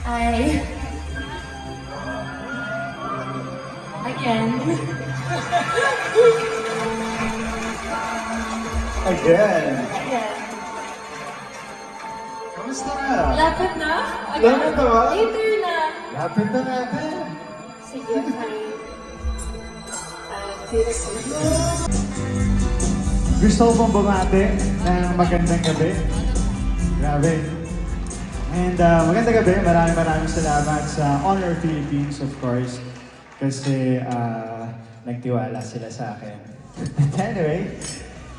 I... Again. Again. Again. Kamusta na? Lapit na? Lapit na ba? Later na. Lapit na natin. Sige, fine. Cheers. Gusto ko pong bumati ng magandang gabi. Grabe. And magandang gabi. Maraming salamat sa Honor Philippines, of course. Kasi nagtiwala sila sa akin. But anyway,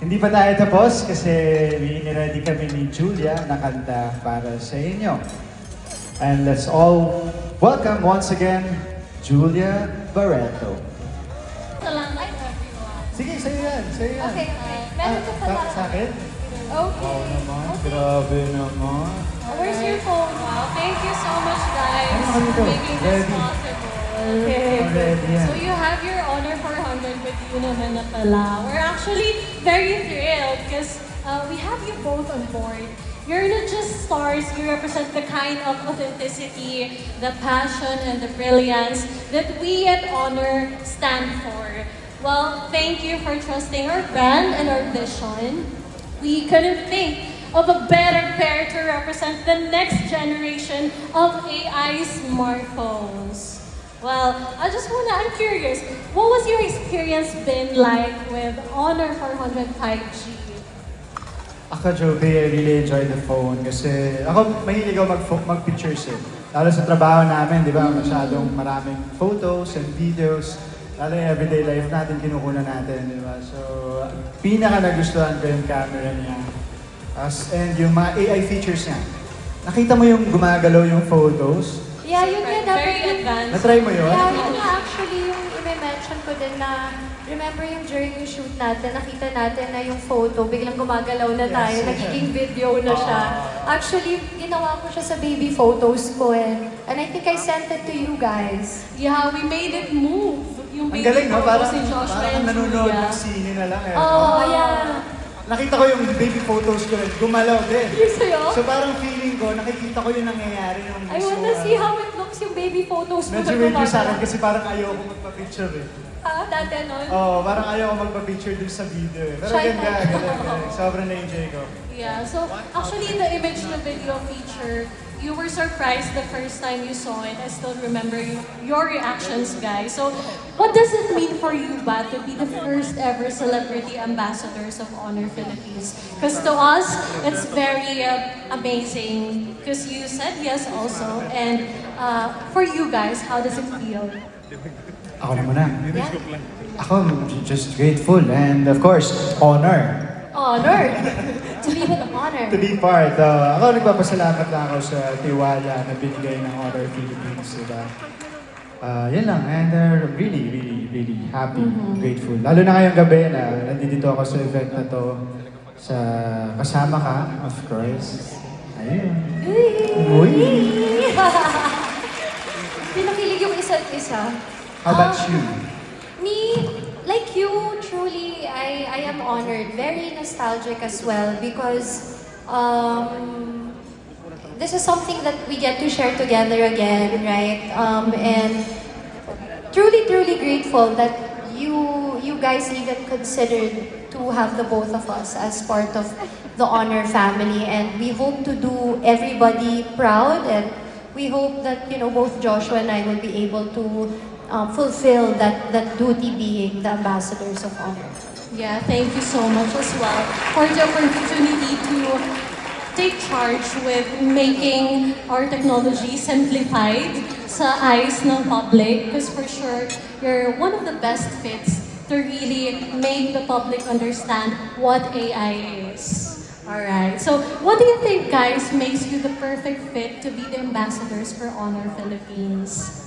hindi pa tayo tapos kasi ready kami ni Julia na kanta para sa inyo. And let's all welcome once again, Julia Barreto. Salamat, everyone. Sige, sa'yo yan. Sa'yo yan. Okay. Meron ka pala. Sa akin? Okay. Oo naman. Grabe naman. Where's your phone? Wow, thank you so much, guys, Ano kami for to? making this Ready. possible. Okay. Ready yan. So you have your Honor 400 with you naman na pala. We're actually very thrilled because we have you both on board. You're not just stars, you represent the kind of authenticity, the passion, and the brilliance that we at Honor stand for. Well, thank you for trusting our brand and our vision. We couldn't think of a better pair to represent the next generation of AI smartphones. Well, I'm curious, what was your experience been like with Honor 400 5G? Ako, Joby, I really enjoy the phone kasi ako mahilig ako mag-pictures eh. Lalo sa trabaho namin, di ba? Masyadong maraming photos and videos. Lalo yung everyday life natin, kinukunan natin, di ba? So, pinaka nagustuhan ko yung camera niya. And yung mga AI features niya. Nakita mo yung gumagalaw yung photos? Yeah, yun nga dapat Very yung... advanced. Na-try mo yun? Yeah, yun nga actually yung i-mention ko din na remember yung during yung shoot natin, nakita natin na yung photo, biglang gumagalaw na tayo, Yes. nagiging video na siya. Actually, ginawa ko siya sa baby photos ko and I think I sent it to you guys. Yeah, we made it move. Yung Ang baby galing, no? photos Parang, ni Joshua parang and nanonood Julia. ng sine na lang eh. Oh, yeah. Nakita ko yung baby photos ko rin, gumalaw din. Yung sa'yo? So parang feeling ko, nakikita ko yung nangyayari nung I wanna see how it looks yung baby photos mo Medyo na weird yung sa akin gumagalaw. kasi parang ayaw ko magpa-picture eh. Ah, dati nun? Oo, parang ayaw ko magpa-picture dun sa video eh. Pero Shy ganda, ka. galing. Sobrang na-enjoy ko. Yeah, so actually the image na video feature, you were surprised the first time you saw it. I still remember your reactions, guys. So what does it mean for you, Bat, to be the first ever celebrity ambassadors of Honor Philippines? Because to us, it's very amazing because you said yes also. And for you guys, how does it feel? Ako na muna. Yeah. Ako, just grateful and of course, honor. Honor! To be with honor. To be part. Ako nagpapasalamat lang ako sa tiwala na binigay ng Honor Philippines, diba? Yan lang. And really happy, grateful. Lalo na ngayong gabi na nandito ako sa event na to. Kasama ka, of course. Ayun. Uy! Pinakilig yung isa't isa. How about you? Me, like you, truly, I am honored. Very nostalgic as well because this is something that we get to share together again, right? And truly grateful that you guys even considered to have the both of us as part of the Honor family, and we hope to do everybody proud, and we hope that both Joshua and I will be able to fulfill that duty being the ambassadors of Honor. Yeah, thank you so much as well for the opportunity to take charge with making our technology simplified sa eyes ng public because for sure, you're one of the best fits to really make the public understand what AI is. Alright, so what do you think, guys, makes you the perfect fit to be the ambassadors for Honor Philippines?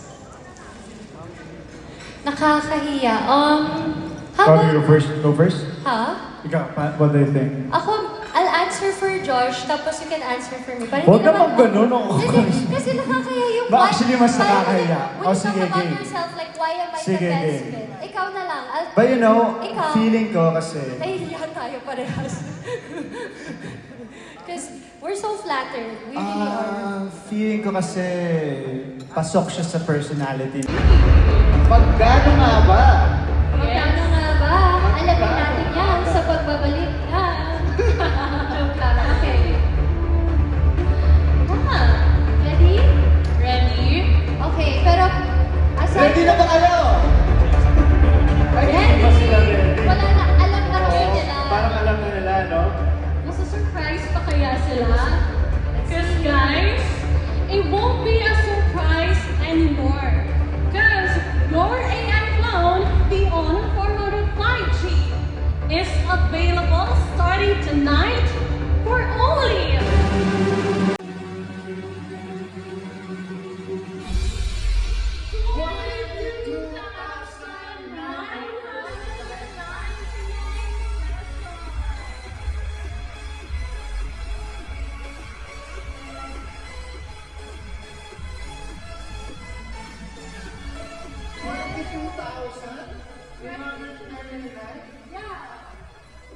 Nakakahiya. How How do about... you go first? Ha? Ikaw, what do you think? Ako, I'll answer for Josh, tapos you can answer for me. Parang Huwag hindi naman ganun, ako. Hindi, kasi nakakahiya yung Ba, actually, mas nakakahiya. When Oh, you sige, talk about game. yourself, like, why am I Sige, the best game. fit? Ikaw na lang. But you know, Ikaw. feeling ko kasi, Nahihiya tayo parehas. Because we're so flattered. We really are. feeling ko kasi pasok siya sa personality. Pagkano nga ba? Magkano nga ba? Alamin natin yan sa pagbabalik na. Joke lang. Okay. Ready? Ready? Okay, pero aside... Ready na ba kayo? Ay, hindi ba sila ready? Wala na, alam na kasi nila. Parang alam na nila, no? Masa-surprise pa kaya sila? Because guys, it won't be a surprise anymore. Because your AI clone, the Honor 400 5G, is available starting tonight for only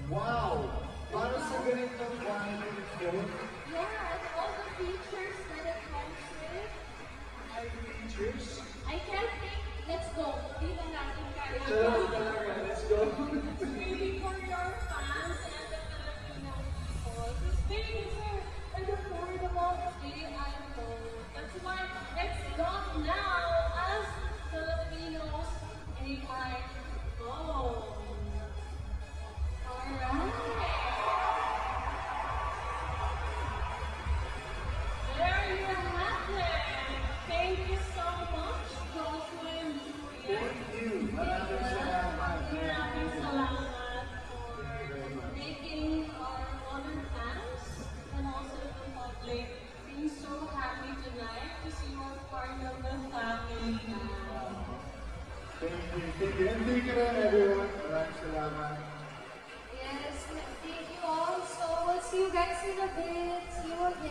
Wow! Para sa ganitong quality phone, yeah, and all the features that it comes with. high features. I can't think. Let's go. Di na natin kaya. Let's go. Really for your fans and the Filipino people. This thing is an affordable AI phone. That's why it's got now as Filipinos AI phone. Alright. There you have it. Thank you so much, Jocelyn. Thank you. Maraming salamat. Maraming salamat for making our modern fans and also the public feel so happy tonight to see you are part of the family now. Thank you. Thank you. And thank you rin, everyone. Maraming salamat. Yes, thank you all. So we'll see you guys in a bit. See you again.